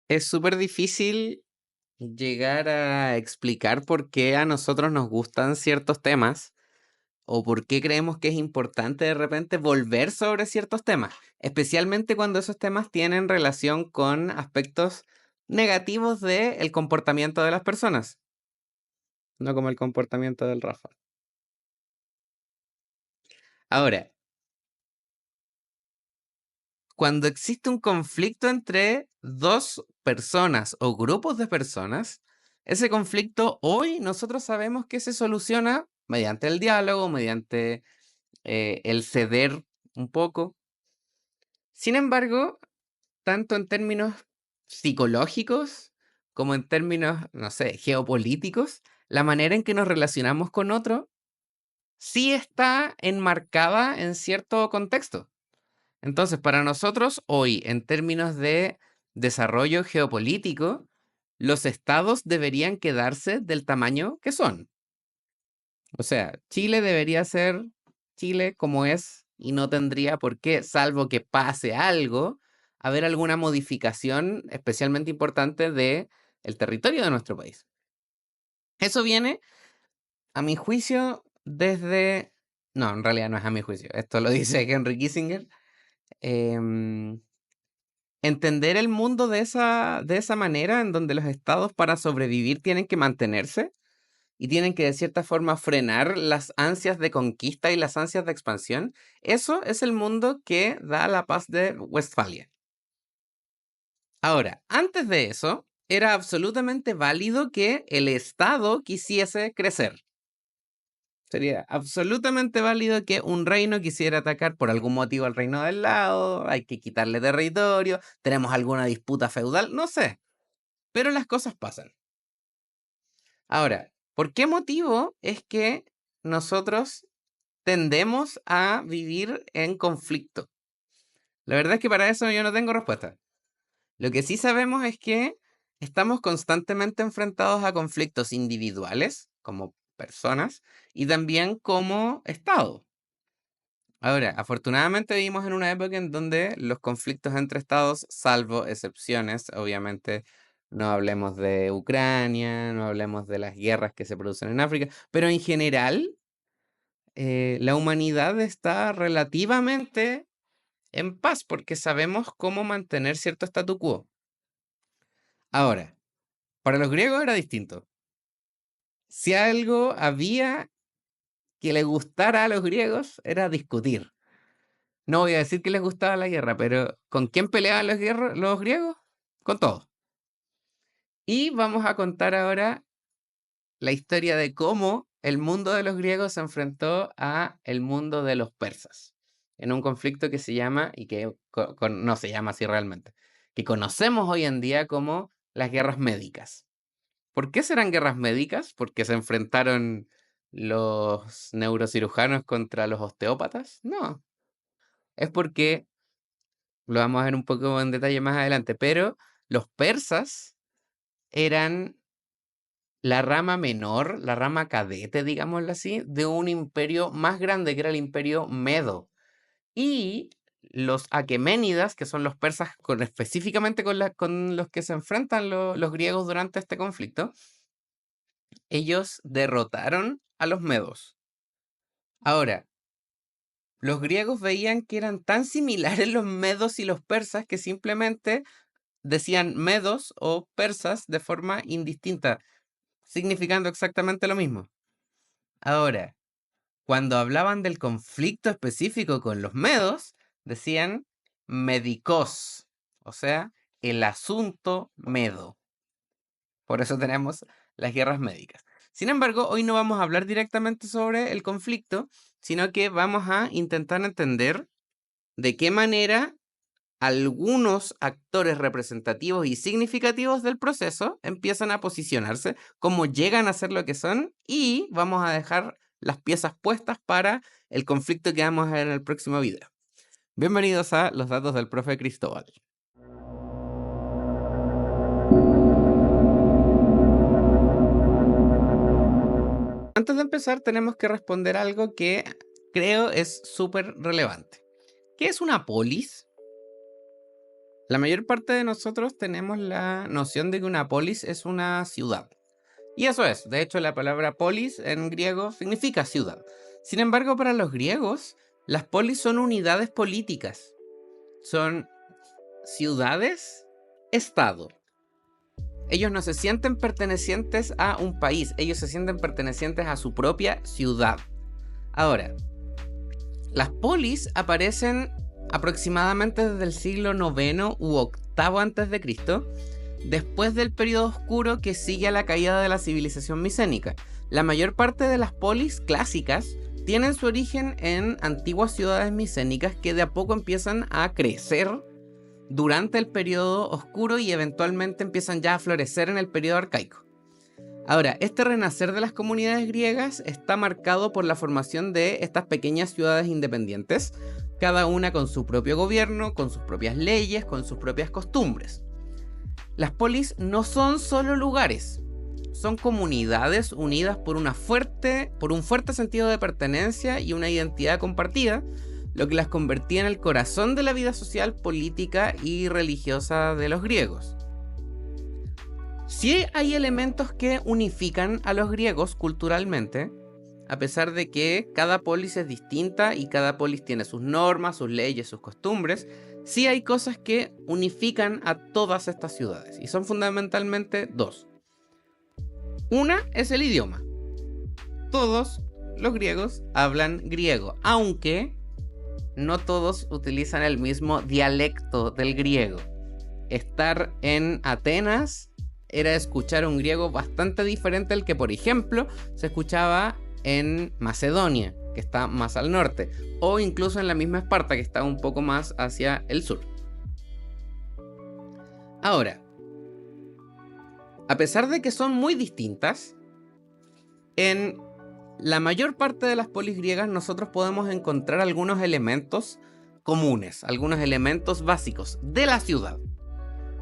Es súper difícil llegar a explicar por qué a nosotros nos gustan ciertos temas o por qué creemos que es importante de repente volver sobre ciertos temas, especialmente cuando esos temas tienen relación con aspectos negativos del comportamiento de las personas, no como el comportamiento del Rafa. Ahora, cuando existe un conflicto entre dos personas o grupos de personas, ese conflicto hoy nosotros sabemos que se soluciona mediante el diálogo, mediante el ceder un poco. Sin embargo, tanto en términos psicológicos como en términos, no sé, geopolíticos, la manera en que nos relacionamos con otro sí está enmarcada en cierto contexto. Entonces, para nosotros hoy, en términos de desarrollo geopolítico, los estados deberían quedarse del tamaño que son. O sea, Chile debería ser Chile como es y no tendría por qué, salvo que pase algo, haber alguna modificación especialmente importante de el territorio de nuestro país. Eso viene, a mi juicio, desde... No, en realidad no es a mi juicio. Esto lo dice Henry Kissinger. em, Entender el mundo de esa manera, en donde los estados para sobrevivir tienen que mantenerse y tienen que de cierta forma frenar las ansias de conquista y las ansias de expansión, eso es el mundo que da la paz de Westfalia. Ahora, antes de eso, era absolutamente válido que el Estado quisiese crecer. Sería absolutamente válido que un reino quisiera atacar por algún motivo al reino del lado, hay que quitarle territorio, tenemos alguna disputa feudal, no sé, pero las cosas pasan. Ahora, ¿por qué motivo es que nosotros tendemos a vivir en conflicto? La verdad es que para eso yo no tengo respuesta. Lo que sí sabemos es que estamos constantemente enfrentados a conflictos individuales, como personas, y también como Estado. Ahora, afortunadamente vivimos en una época en donde los conflictos entre estados, salvo excepciones, obviamente no hablemos de Ucrania, no hablemos de las guerras que se producen en África, pero en general la humanidad está relativamente en paz porque sabemos cómo mantener cierto statu quo. Ahora, para los griegos era distinto. Si algo había que le gustara a los griegos era discutir. No voy a decir que les gustaba la guerra, pero ¿con quién peleaban los griegos? Con todos. Y vamos a contar ahora la historia de cómo el mundo de los griegos se enfrentó a el mundo de los persas, en un conflicto que se llama, y que no se llama así realmente, que conocemos hoy en día como las guerras médicas. ¿Por qué serán guerras médicas? ¿Porque se enfrentaron los neurocirujanos contra los osteópatas? No, es porque lo vamos a ver un poco en detalle más adelante, pero los persas eran la rama menor, la rama cadete, digámoslo así, de un imperio más grande que era el imperio medo. Y los aqueménidas, que son los persas específicamente con los que se enfrentan los griegos durante este conflicto, ellos derrotaron a los medos. Ahora, los griegos veían que eran tan similares los medos y los persas que simplemente decían medos o persas de forma indistinta, significando exactamente lo mismo. Ahora, cuando hablaban del conflicto específico con los medos, decían medicos, o sea, el asunto medo. Por eso tenemos las guerras médicas. Sin embargo, hoy no vamos a hablar directamente sobre el conflicto, sino que vamos a intentar entender de qué manera algunos actores representativos y significativos del proceso empiezan a posicionarse, cómo llegan a ser lo que son, y vamos a dejar las piezas puestas para el conflicto que vamos a ver en el próximo video. Bienvenidos a los datos del profe Cristóbal. Antes de empezar, tenemos que responder algo que creo es súper relevante. ¿Qué es una polis? La mayor parte de nosotros tenemos la noción de que una polis es una ciudad. Y eso es, de hecho la palabra polis en griego significa ciudad. Sin embargo, para los griegos, las polis son unidades políticas. Son ciudades-estado. Ellos no se sienten pertenecientes a un país, ellos se sienten pertenecientes a su propia ciudad. Ahora, las polis aparecen aproximadamente desde el siglo IX u VIII a.C., después del periodo oscuro que sigue a la caída de la civilización micénica. La mayor parte de las polis clásicas tienen su origen en antiguas ciudades micénicas que de a poco empiezan a crecer durante el periodo oscuro y eventualmente empiezan ya a florecer en el periodo arcaico. Ahora, este renacer de las comunidades griegas está marcado por la formación de estas pequeñas ciudades independientes, cada una con su propio gobierno, con sus propias leyes, con sus propias costumbres. Las polis no son solo lugares, son comunidades unidas por un fuerte sentido de pertenencia y una identidad compartida, lo que las convertía en el corazón de la vida social, política y religiosa de los griegos. Sí hay elementos que unifican a los griegos culturalmente, a pesar de que cada polis es distinta y cada polis tiene sus normas, sus leyes, sus costumbres. Sí hay cosas que unifican a todas estas ciudades, y son fundamentalmente dos. Una es el idioma. Todos los griegos hablan griego, aunque no todos utilizan el mismo dialecto del griego. Estar en Atenas era escuchar un griego bastante diferente al que, por ejemplo, se escuchaba en Macedonia, que está más al norte, o incluso en la misma Esparta, que está un poco más hacia el sur. Ahora, a pesar de que son muy distintas, en la mayor parte de las polis griegas nosotros podemos encontrar algunos elementos comunes, algunos elementos básicos de la ciudad.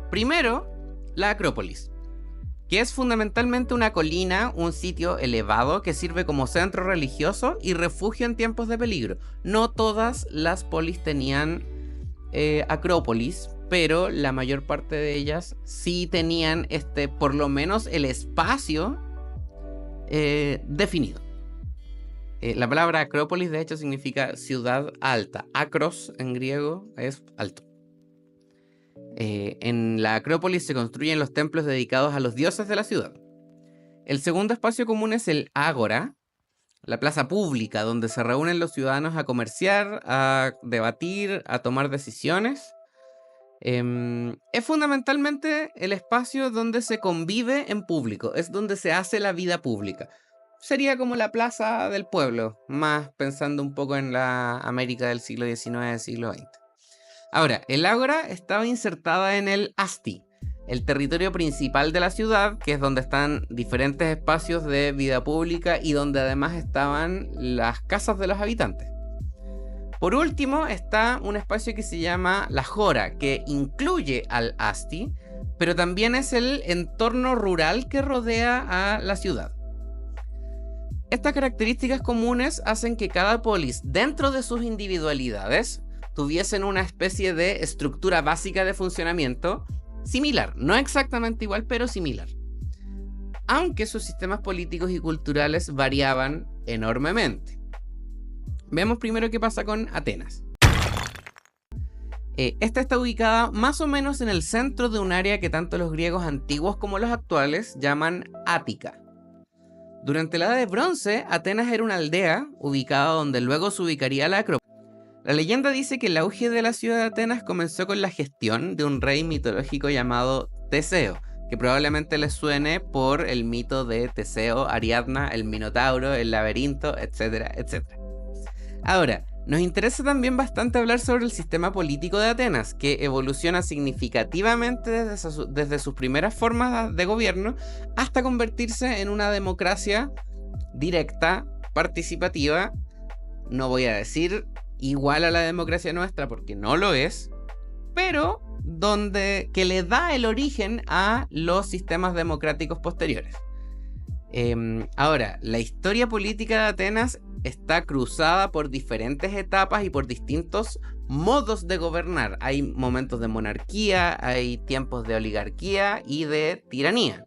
Primero, la Acrópolis, que es fundamentalmente una colina, un sitio elevado que sirve como centro religioso y refugio en tiempos de peligro. No todas las polis tenían acrópolis, pero la mayor parte de ellas sí tenían por lo menos el espacio definido. La palabra acrópolis de hecho significa ciudad alta. Acros en griego es alto. En la Acrópolis se construyen los templos dedicados a los dioses de la ciudad. El segundo espacio común es el ágora, la plaza pública donde se reúnen los ciudadanos a comerciar, a debatir, a tomar decisiones. Es fundamentalmente el espacio donde se convive en público, es donde se hace la vida pública. Sería como la plaza del pueblo, más pensando un poco en la América del siglo XIX, siglo XX. Ahora, el ágora estaba insertada en el asti, el territorio principal de la ciudad, que es donde están diferentes espacios de vida pública y donde además estaban las casas de los habitantes. Por último, está un espacio que se llama la jora, que incluye al asti, pero también es el entorno rural que rodea a la ciudad. Estas características comunes hacen que cada polis, dentro de sus individualidades, tuviesen una especie de estructura básica de funcionamiento similar, no exactamente igual, pero similar. Aunque sus sistemas políticos y culturales variaban enormemente. Veamos primero qué pasa con Atenas. Esta está ubicada más o menos en el centro de un área que tanto los griegos antiguos como los actuales llaman Ática. Durante la Edad de Bronce, Atenas era una aldea ubicada donde luego se ubicaría la Acrópolis. La leyenda dice que el auge de la ciudad de Atenas comenzó con la gestión de un rey mitológico llamado Teseo, que probablemente les suene por el mito de Teseo, Ariadna, el Minotauro, el laberinto, etcétera, etcétera. Ahora, nos interesa también bastante hablar sobre el sistema político de Atenas, que evoluciona significativamente desde sus primeras formas de gobierno hasta convertirse en una democracia directa, participativa. No voy a decir igual a la democracia nuestra porque no lo es, pero que le da el origen a los sistemas democráticos posteriores. Ahora, la historia política de Atenas está cruzada por diferentes etapas y por distintos modos de gobernar. Hay momentos de monarquía, hay tiempos de oligarquía y de tiranía.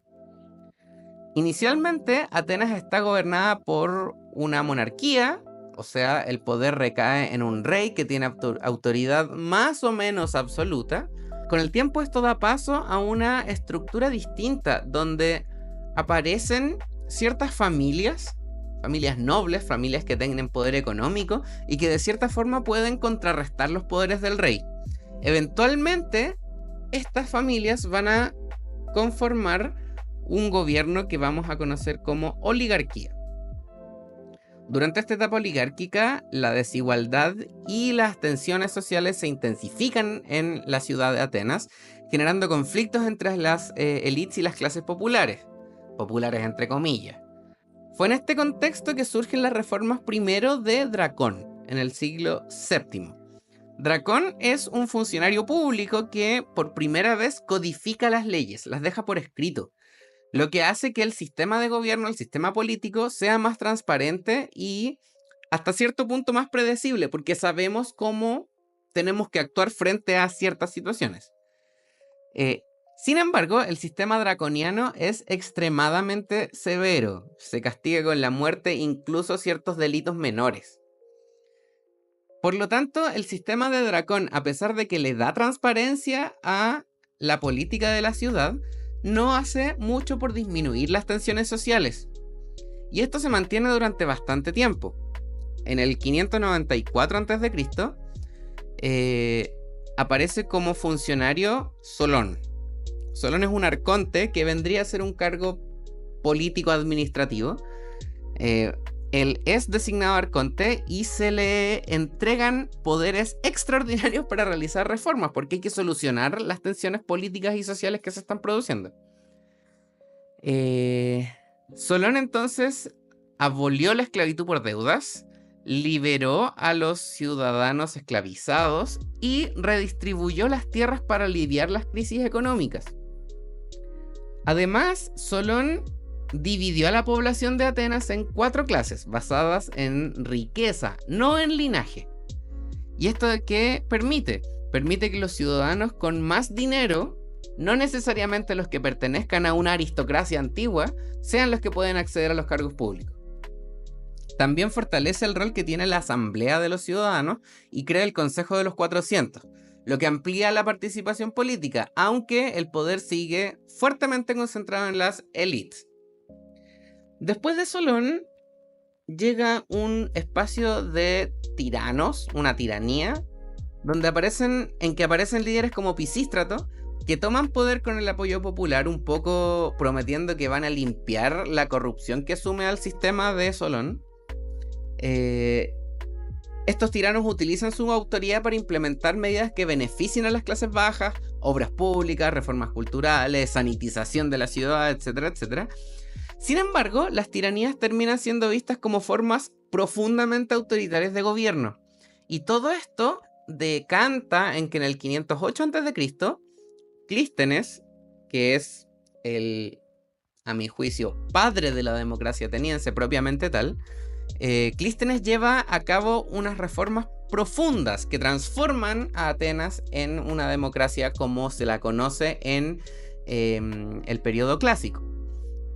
Inicialmente, Atenas está gobernada por una monarquía, o sea, el poder recae en un rey que tiene autoridad más o menos absoluta. Con el tiempo esto da paso a una estructura distinta, donde aparecen ciertas familias nobles, familias que tienen poder económico y que de cierta forma pueden contrarrestar los poderes del rey. Eventualmente, estas familias van a conformar un gobierno que vamos a conocer como oligarquía. Durante esta etapa oligárquica, la desigualdad y las tensiones sociales se intensifican en la ciudad de Atenas, generando conflictos entre las élites y las clases populares entre comillas. Fue en este contexto que surgen las reformas primero de Dracón, en el siglo VII. Dracón es un funcionario público que por primera vez codifica las leyes, las deja por escrito, lo que hace que el sistema de gobierno, el sistema político, sea más transparente y hasta cierto punto más predecible, porque sabemos cómo tenemos que actuar frente a ciertas situaciones. Sin embargo, el sistema draconiano es extremadamente severo. Se castiga con la muerte incluso ciertos delitos menores. Por lo tanto, el sistema de Dracón, a pesar de que le da transparencia a la política de la ciudad, no hace mucho por disminuir las tensiones sociales. Y esto se mantiene durante bastante tiempo. En el 594 a.C., aparece como funcionario Solón. Solón es un arconte que vendría a ser un cargo político-administrativo. Él es designado arconte y se le entregan poderes extraordinarios para realizar reformas, porque hay que solucionar las tensiones políticas y sociales que se están produciendo. Solón entonces abolió la esclavitud por deudas, liberó a los ciudadanos esclavizados y redistribuyó las tierras para aliviar las crisis económicas. Además, Solón dividió a la población de Atenas en 4 clases, basadas en riqueza, no en linaje. ¿Y esto qué permite? Permite que los ciudadanos con más dinero, no necesariamente los que pertenezcan a una aristocracia antigua, sean los que pueden acceder a los cargos públicos. También fortalece el rol que tiene la Asamblea de los Ciudadanos y crea el Consejo de los 400, lo que amplía la participación política, aunque el poder sigue fuertemente concentrado en las élites. Después de Solón llega un espacio de tiranos, una tiranía, en que aparecen líderes como Pisístrato, que toman poder con el apoyo popular, un poco prometiendo que van a limpiar la corrupción que sume al sistema de Solón. Estos tiranos utilizan su autoridad para implementar medidas que beneficien a las clases bajas, obras públicas, reformas culturales, sanitización de la ciudad, etcétera, etcétera. Sin embargo, las tiranías terminan siendo vistas como formas profundamente autoritarias de gobierno. Y todo esto decanta en que en el 508 a.C., Clístenes, que es el, a mi juicio, padre de la democracia ateniense propiamente tal, Clístenes lleva a cabo unas reformas profundas que transforman a Atenas en una democracia como se la conoce en el periodo clásico.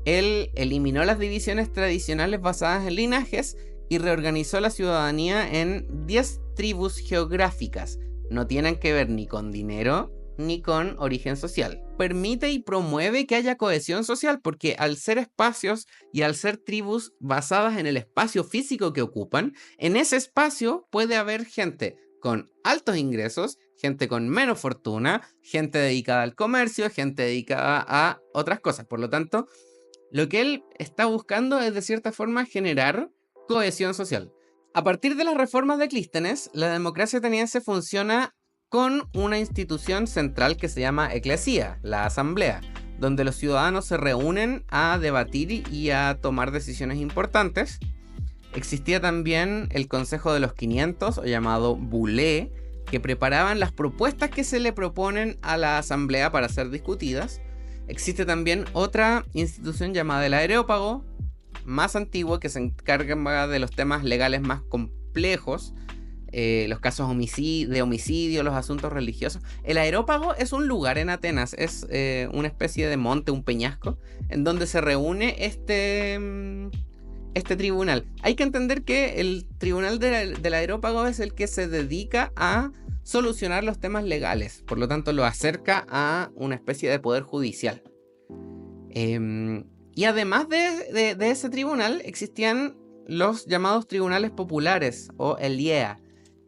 Él eliminó las divisiones tradicionales basadas en linajes y reorganizó la ciudadanía en 10 tribus geográficas. No tienen que ver ni con dinero ni con origen social. Permite y promueve que haya cohesión social, porque al ser espacios y al ser tribus basadas en el espacio físico que ocupan, en ese espacio puede haber gente con altos ingresos, gente con menos fortuna, gente dedicada al comercio, gente dedicada a otras cosas. Por lo tanto, lo que él está buscando es de cierta forma generar cohesión social. A partir de las reformas de Clístenes, la democracia ateniense funciona con una institución central que se llama eclesía, la asamblea, donde los ciudadanos se reúnen a debatir y a tomar decisiones importantes. Existía también el Consejo de los 500, o llamado Bulé, que preparaban las propuestas que se le proponen a la asamblea para ser discutidas. Existe también otra institución llamada el Areópago, más antiguo, que se encarga de los temas legales más complejos, los casos de homicidio, los asuntos religiosos. El Areópago es un lugar en Atenas, es una especie de monte, un peñasco, en donde se reúne este tribunal. Hay que entender que el tribunal del Areópago es el que se dedica a solucionar los temas legales, por lo tanto lo acerca a una especie de poder judicial. Y además de ese tribunal existían los llamados tribunales populares o ELIEA,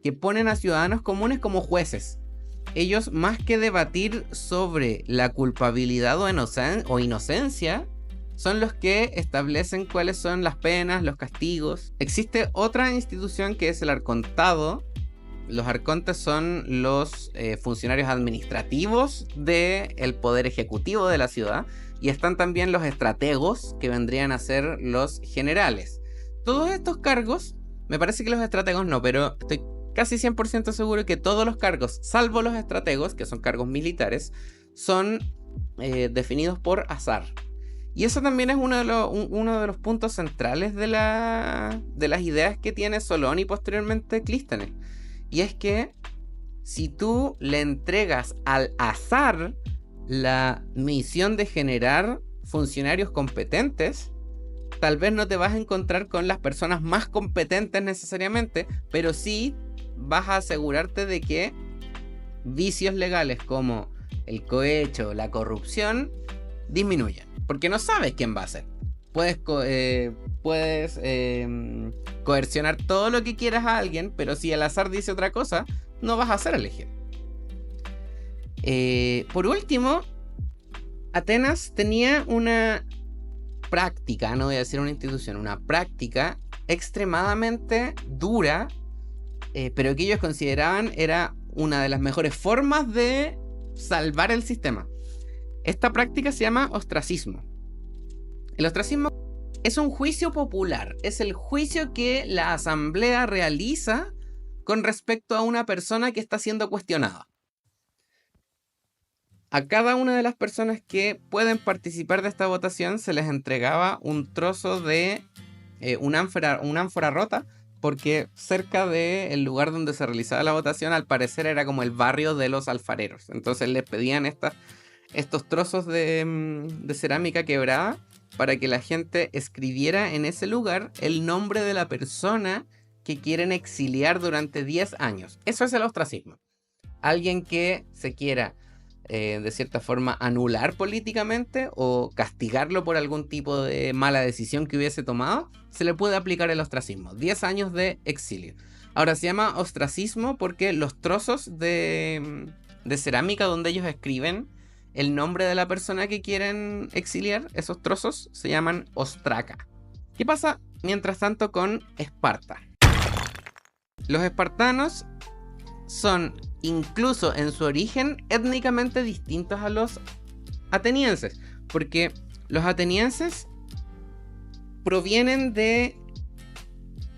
que ponen a ciudadanos comunes como jueces. Ellos, más que debatir sobre la culpabilidad o inocencia, son los que establecen cuáles son las penas, los castigos. Existe otra institución que es el arcontado. Los arcontes son los funcionarios administrativos del poder ejecutivo de la ciudad. Y están también los estrategos, que vendrían a ser los generales. Todos estos cargos, me parece que los estrategos no, pero estoy casi 100% seguro que todos los cargos, salvo los estrategos, que son cargos militares, son definidos por azar. Y eso también es uno de los puntos centrales de las ideas que tiene Solón y posteriormente Clístenes. Y es que si tú le entregas al azar la misión de generar funcionarios competentes, tal vez no te vas a encontrar con las personas más competentes necesariamente, pero sí vas a asegurarte de que vicios legales como el cohecho, la corrupción, disminuyan. Porque no sabes quién va a ser. Puedes coercionar todo lo que quieras a alguien, pero si el azar dice otra cosa, no vas a ser elegido. Por último, Atenas tenía una práctica, no voy a decir una institución, una práctica extremadamente dura, pero que ellos consideraban era una de las mejores formas de salvar el sistema. Esta práctica se llama ostracismo. El ostracismo es un juicio popular, es el juicio que la asamblea realiza con respecto a una persona que está siendo cuestionada. A cada una de las personas que pueden participar de esta votación se les entregaba un trozo de un ánfora rota, porque cerca del lugar donde se realizaba la votación al parecer era como el barrio de los alfareros. Entonces les pedían estos trozos de cerámica quebrada para que la gente escribiera en ese lugar el nombre de la persona que quieren exiliar durante 10 años. Eso es el ostracismo. Alguien que se quiera de cierta forma anular políticamente o castigarlo por algún tipo de mala decisión que hubiese tomado, se le puede aplicar el ostracismo. 10 años de exilio. Ahora se llama ostracismo porque los trozos de cerámica donde ellos escriben el nombre de la persona que quieren exiliar, esos trozos se llaman ostraca. ¿Qué pasa mientras tanto con Esparta? Los espartanos son, incluso en su origen, étnicamente distintos a los atenienses, porque los atenienses provienen de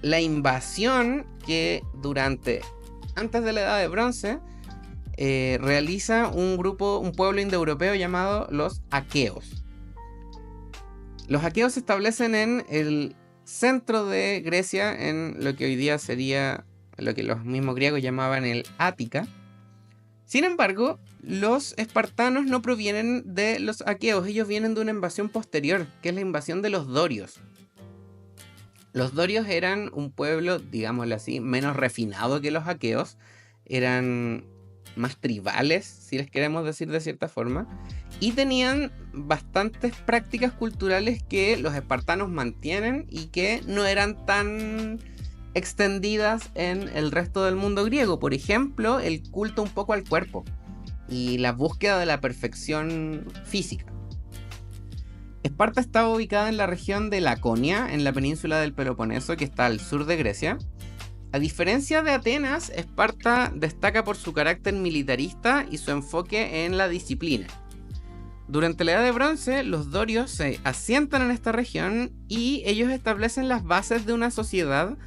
la invasión que antes de la Edad de Bronce, realiza un pueblo indoeuropeo llamado los aqueos. Los aqueos se establecen en el centro de Grecia, en lo que hoy día sería lo que los mismos griegos llamaban el Ática. Sin embargo, los espartanos no provienen de los aqueos, ellos vienen de una invasión posterior, que es la invasión de los dorios. Los dorios eran un pueblo, digámoslo así, menos refinado que los aqueos, eran más tribales, si les queremos decir de cierta forma, y tenían bastantes prácticas culturales que los espartanos mantienen y que no eran tan extendidas en el resto del mundo griego. Por ejemplo, el culto un poco al cuerpo y la búsqueda de la perfección física. Esparta estaba ubicada en la región de Laconia, en la península del Peloponeso, que está al sur de Grecia. A diferencia de Atenas, Esparta destaca por su carácter militarista y su enfoque en la disciplina. Durante la Edad de Bronce, los dorios se asientan en esta región y ellos establecen las bases de una sociedad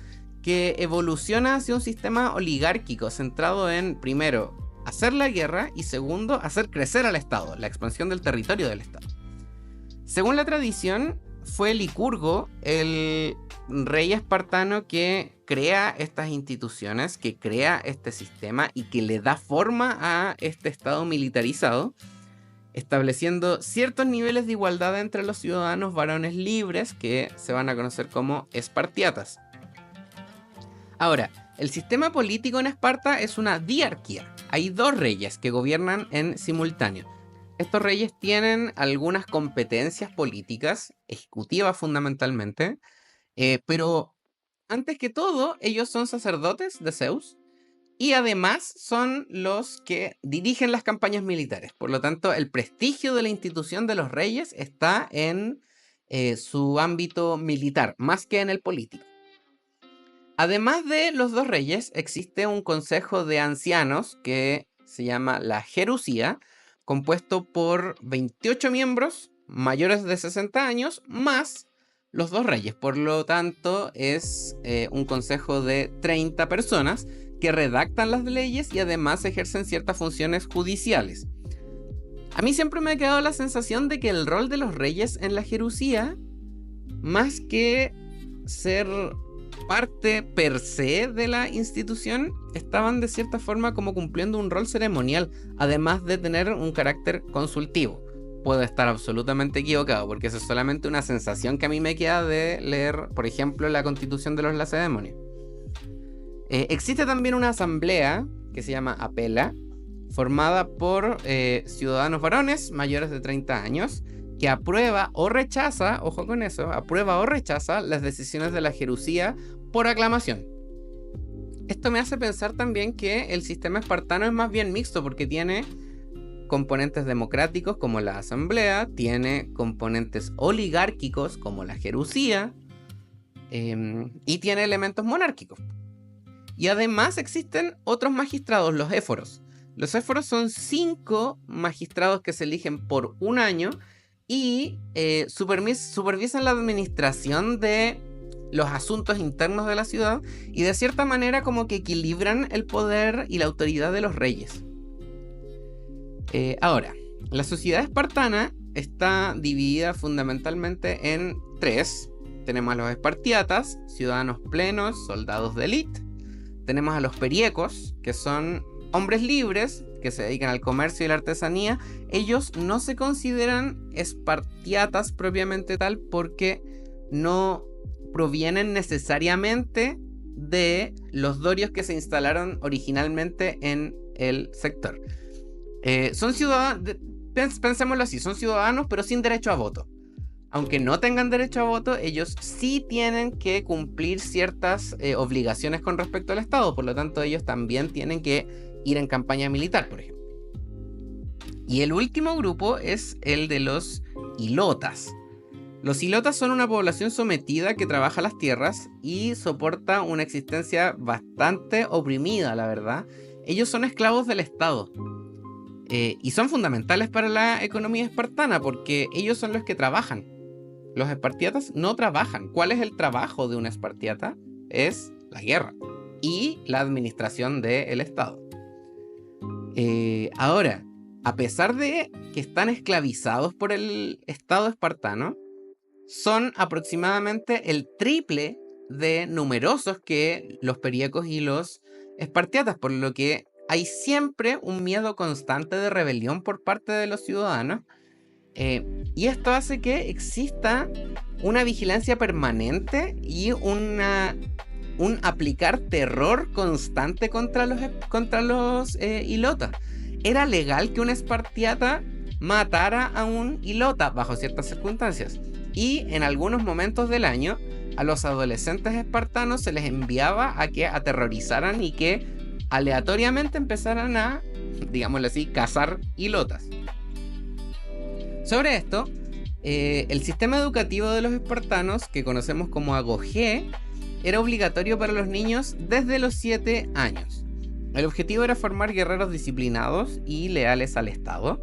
que evoluciona hacia un sistema oligárquico centrado en, primero, hacer la guerra y segundo, hacer crecer al Estado, la expansión del territorio del Estado. Según la tradición, fue Licurgo, el rey espartano, que crea estas instituciones, que crea este sistema y que le da forma a este Estado militarizado, estableciendo ciertos niveles de igualdad entre los ciudadanos varones libres que se van a conocer como espartiatas. Ahora, el sistema político en Esparta es una diarquía. Hay 2 reyes que gobiernan en simultáneo. Estos reyes tienen algunas competencias políticas, ejecutivas fundamentalmente, pero antes que todo, ellos son sacerdotes de Zeus y además son los que dirigen las campañas militares. Por lo tanto, el prestigio de la institución de los reyes está en su ámbito militar, más que en el político. Además de los 2 reyes, existe un consejo de ancianos que se llama la Gerusía, compuesto por 28 miembros mayores de 60 años, más los 2 reyes. Por lo tanto, es un consejo de 30 personas que redactan las leyes y además ejercen ciertas funciones judiciales. A mí siempre me ha quedado la sensación de que el rol de los reyes en la Gerusía, más que ser parte per se de la institución, estaban de cierta forma como cumpliendo un rol ceremonial, además de tener un carácter consultivo. Puedo estar absolutamente equivocado, porque eso es solamente una sensación que a mí me queda de leer, por ejemplo, la Constitución de los Lacedemonios. Existe también una asamblea que se llama Apela, formada por ciudadanos varones mayores de 30 años, que aprueba o rechaza, ojo con eso, aprueba o rechaza las decisiones de la Gerusía por aclamación. Esto me hace pensar también que el sistema espartano es más bien mixto, porque tiene componentes democráticos como la asamblea, tiene componentes oligárquicos como la Gerusía, y tiene elementos monárquicos. Y además existen otros magistrados, los éforos. Los éforos son 5 magistrados que se eligen por un año y supervisan la administración de los asuntos internos de la ciudad y de cierta manera como que equilibran el poder y la autoridad de los reyes. Ahora, la sociedad espartana está dividida fundamentalmente en 3. Tenemos a los espartiatas, ciudadanos plenos, soldados de élite. Tenemos a los periecos, que son hombres libres que se dedican al comercio y la artesanía. Ellos no se consideran espartiatas propiamente tal porque no provienen necesariamente de los dorios que se instalaron originalmente en el sector. Son ciudadanos, pensémoslo así, son ciudadanos pero sin derecho a voto. Aunque no tengan derecho a voto, ellos sí tienen que cumplir ciertas obligaciones con respecto al Estado. Por lo tanto, ellos también tienen que ir en campaña militar, por ejemplo. Y el último grupo es el de los ilotas. Los ilotas son una población sometida que trabaja las tierras y soporta una existencia bastante oprimida, la verdad. Ellos son esclavos del Estado. Y son fundamentales para la economía espartana porque ellos son los que trabajan. Los espartiatas no trabajan. ¿Cuál es el trabajo de un espartiata? Es la guerra y la administración del Estado. Ahora, a pesar de que están esclavizados por el Estado espartano, son aproximadamente el triple de numerosos que los periecos y los espartiatas, por lo que hay siempre un miedo constante de rebelión por parte de los ciudadanos. Y esto hace que exista una vigilancia permanente y un aplicar terror constante contra los ilotas. Era legal que un espartiata matara a un ilota bajo ciertas circunstancias. Y en algunos momentos del año a los adolescentes espartanos se les enviaba a que aterrorizaran y que aleatoriamente empezaran a, digámoslo así, cazar ilotas. Sobre esto, el sistema educativo de los espartanos, que conocemos como agogé, era obligatorio para los niños desde los 7 años. El objetivo era formar guerreros disciplinados y leales al Estado.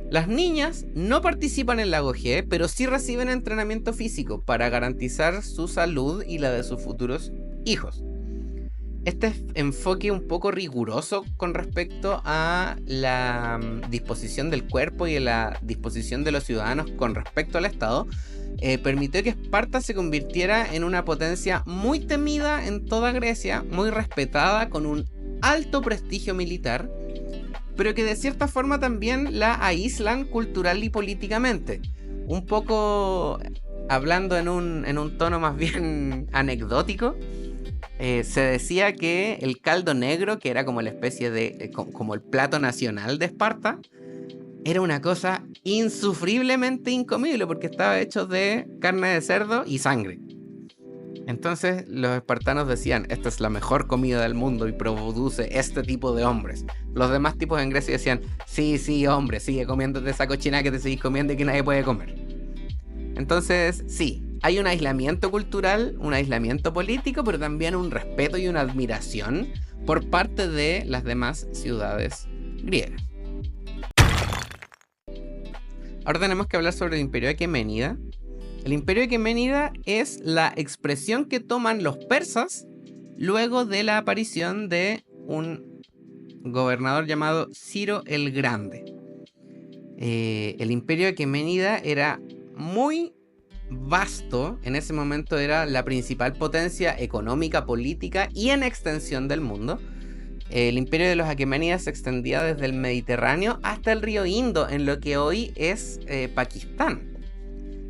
Las niñas no participan en la agogé, pero sí reciben entrenamiento físico para garantizar su salud y la de sus futuros hijos. este enfoque un poco riguroso con respecto a la disposición del cuerpo y a la disposición de los ciudadanos con respecto al Estado, permitió que Esparta se convirtiera en una potencia muy temida en toda Grecia, muy respetada, con un alto prestigio militar, pero que de cierta forma también la aíslan cultural y políticamente. Un poco hablando en un tono más bien anecdótico, se decía que el caldo negro, que era como la especie de, como el plato nacional de Esparta, era una cosa insufriblemente incomible porque estaba hecho de carne de cerdo y sangre. Entonces los espartanos decían, esta es la mejor comida del mundo y produce este tipo de hombres. Los demás tipos en Grecia decían, sí, hombre, sigue comiéndote esa cochina que te seguís comiendo y que nadie puede comer. Entonces, sí, hay un aislamiento cultural, un aislamiento político, pero también un respeto y una admiración por parte de las demás ciudades griegas. Ahora tenemos que hablar sobre el Imperio Aqueménida. El Imperio Aqueménida es la expresión que toman los persas luego de la aparición de un gobernador llamado Ciro el Grande. El Imperio Aqueménida era muy vasto, en ese momento era la principal potencia económica, política y en extensión del mundo. El imperio de los Aqueménidas se extendía desde el Mediterráneo hasta el río Indo, en lo que hoy es Pakistán,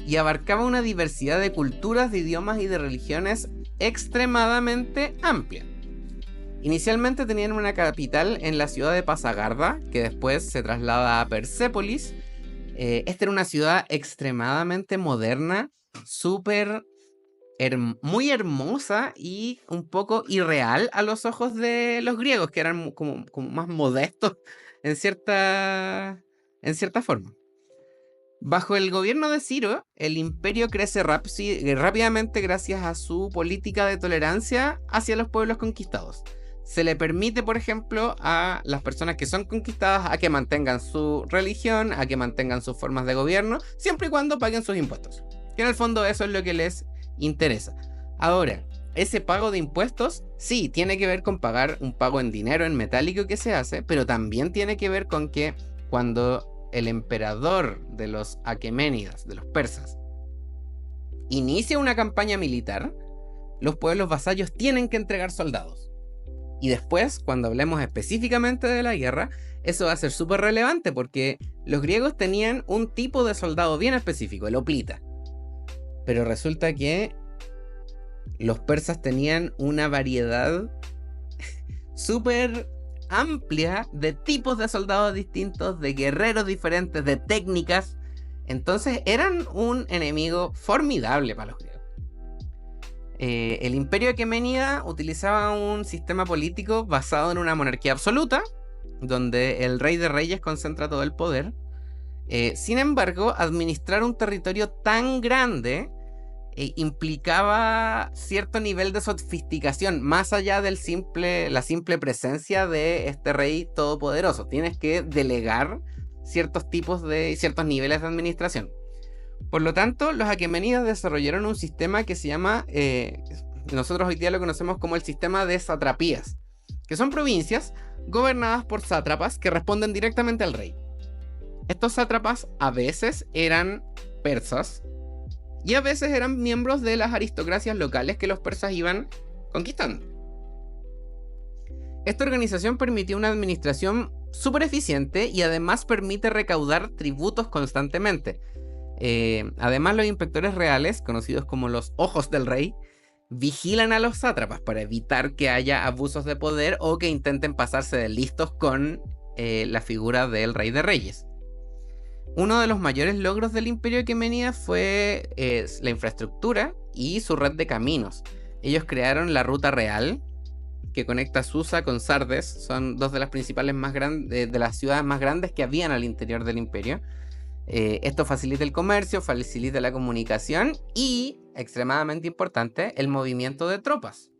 y abarcaba una diversidad de culturas, de idiomas y de religiones extremadamente amplia. Inicialmente tenían una capital en la ciudad de Pasagarda, que después se traslada a Persépolis. Esta era una ciudad extremadamente moderna, súper muy hermosa y un poco irreal a los ojos de los griegos, que eran como más modestos en cierta forma. Bajo el gobierno de Ciro, el imperio crece rápidamente gracias a su política de tolerancia hacia los pueblos conquistados. Se le permite, por ejemplo, a las personas que son conquistadas a que mantengan su religión, a que mantengan sus formas de gobierno, siempre y cuando paguen sus impuestos. Que en el fondo eso es lo que les interesa. Ahora, ese pago de impuestos, sí, tiene que ver con pagar un pago en dinero, en metálico que se hace, pero también tiene que ver con que cuando el emperador de los Aqueménidas, de los persas, inicia una campaña militar, los pueblos vasallos tienen que entregar soldados. Y después, cuando hablemos específicamente de la guerra, eso va a ser súper relevante porque los griegos tenían un tipo de soldado bien específico, el hoplita. Pero resulta que los persas tenían una variedad súper amplia de tipos de soldados distintos, de guerreros diferentes, de técnicas. Entonces eran un enemigo formidable para los griegos. El imperio aqueménida utilizaba un sistema político basado en una monarquía absoluta, donde el rey de reyes concentra todo el poder. Sin embargo, administrar un territorio tan grande implicaba cierto nivel de sofisticación, más allá de la simple presencia de este rey todopoderoso. Tienes que delegar ciertos niveles de administración. Por lo tanto, los aqueménidas desarrollaron un sistema que se llama, nosotros hoy día lo conocemos como el sistema de satrapías, que son provincias gobernadas por sátrapas que responden directamente al rey. Estos sátrapas a veces eran persas y a veces eran miembros de las aristocracias locales que los persas iban conquistando. Esta organización permitió una administración súper eficiente y además permite recaudar tributos constantemente. Además, los inspectores reales, conocidos como los ojos del rey, vigilan a los sátrapas para evitar que haya abusos de poder o que intenten pasarse de listos con la figura del rey de reyes. Uno de los mayores logros del imperio aqueménida fue la infraestructura y su red de caminos. Ellos crearon la ruta real que conecta Susa con Sardes. Son dos de las principales de las ciudades más grandes que habían al interior del imperio. Esto facilita el comercio, facilita la comunicación y, extremadamente importante, el movimiento de tropas.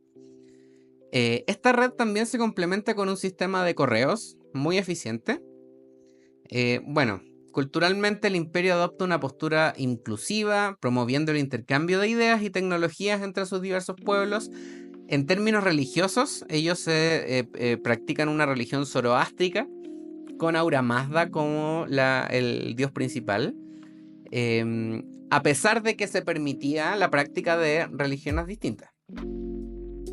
Esta red también se complementa con un sistema de correos muy eficiente. Culturalmente el imperio adopta una postura inclusiva, promoviendo el intercambio de ideas y tecnologías entre sus diversos pueblos, En términos religiosos, ellos practican una religión zoroástrica con Ahura Mazda como el dios principal, a pesar de que se permitía la práctica de religiones distintas.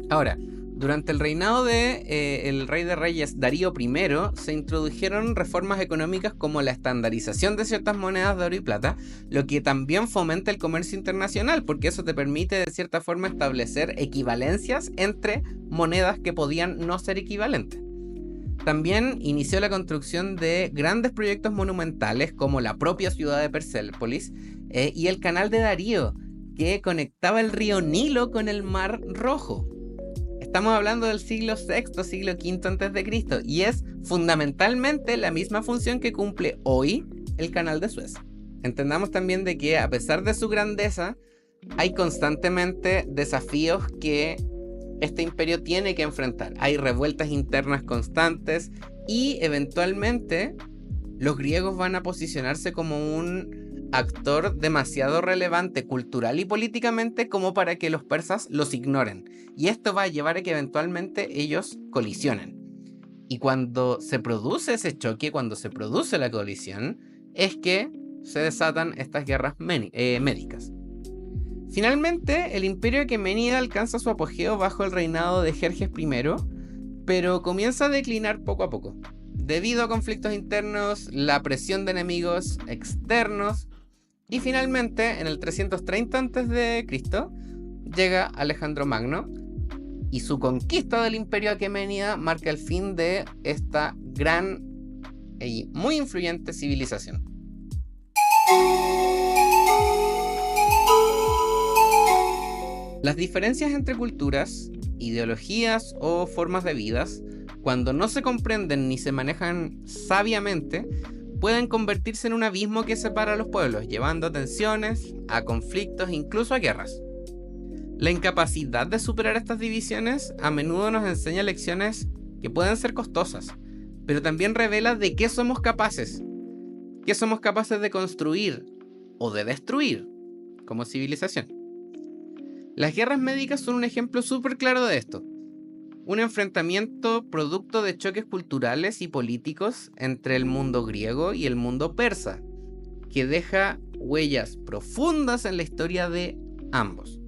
Ahora, durante el reinado de el rey de reyes Darío I, se introdujeron reformas económicas como la estandarización de ciertas monedas de oro y plata, lo que también fomenta el comercio internacional, porque eso te permite de cierta forma establecer equivalencias entre monedas que podían no ser equivalentes. También inició la construcción de grandes proyectos monumentales como la propia ciudad de Persépolis y el canal de Darío, que conectaba el río Nilo con el Mar Rojo. Estamos hablando del siglo VI, siglo V a.C. y es fundamentalmente la misma función que cumple hoy el canal de Suez. Entendamos también de que a pesar de su grandeza, hay constantemente desafíos que este imperio tiene que enfrentar. Hay revueltas internas constantes y eventualmente los griegos van a posicionarse como un actor demasiado relevante cultural y políticamente como para que los persas los ignoren. Y esto va a llevar a que eventualmente ellos colisionen. Y cuando se produce ese choque, cuando se produce la colisión, es que se desatan estas guerras médicas. Finalmente, el imperio aqueménida alcanza su apogeo bajo el reinado de Jerjes I, pero comienza a declinar poco a poco, debido a conflictos internos, la presión de enemigos externos, y finalmente, en el 330 a.C., llega Alejandro Magno, y su conquista del imperio aqueménida marca el fin de esta gran y muy influyente civilización. Las diferencias entre culturas, ideologías o formas de vidas, cuando no se comprenden ni se manejan sabiamente, pueden convertirse en un abismo que separa a los pueblos, llevando a tensiones, a conflictos, incluso a guerras. La incapacidad de superar estas divisiones a menudo nos enseña lecciones que pueden ser costosas, pero también revela de qué somos capaces de construir o de destruir como civilización. Las guerras médicas son un ejemplo súper claro de esto. Un enfrentamiento producto de choques culturales y políticos entre el mundo griego y el mundo persa, que deja huellas profundas en la historia de ambos.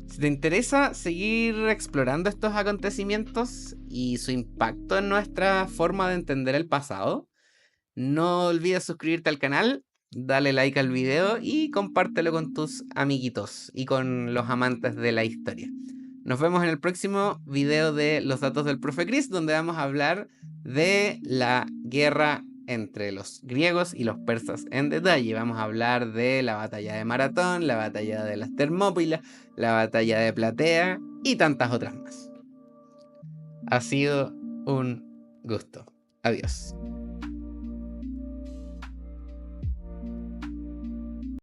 Si te interesa seguir explorando estos acontecimientos y su impacto en nuestra forma de entender el pasado, no olvides suscribirte al canal, dale like al video y compártelo con tus amiguitos y con los amantes de la historia. Nos vemos en el próximo video de Los Datos del Profe Cris, donde vamos a hablar de la guerra entre los griegos y los persas en detalle. Vamos a hablar de la batalla de Maratón, la batalla de las Termópilas, la batalla de Platea y tantas otras más. Ha sido un gusto. Adiós.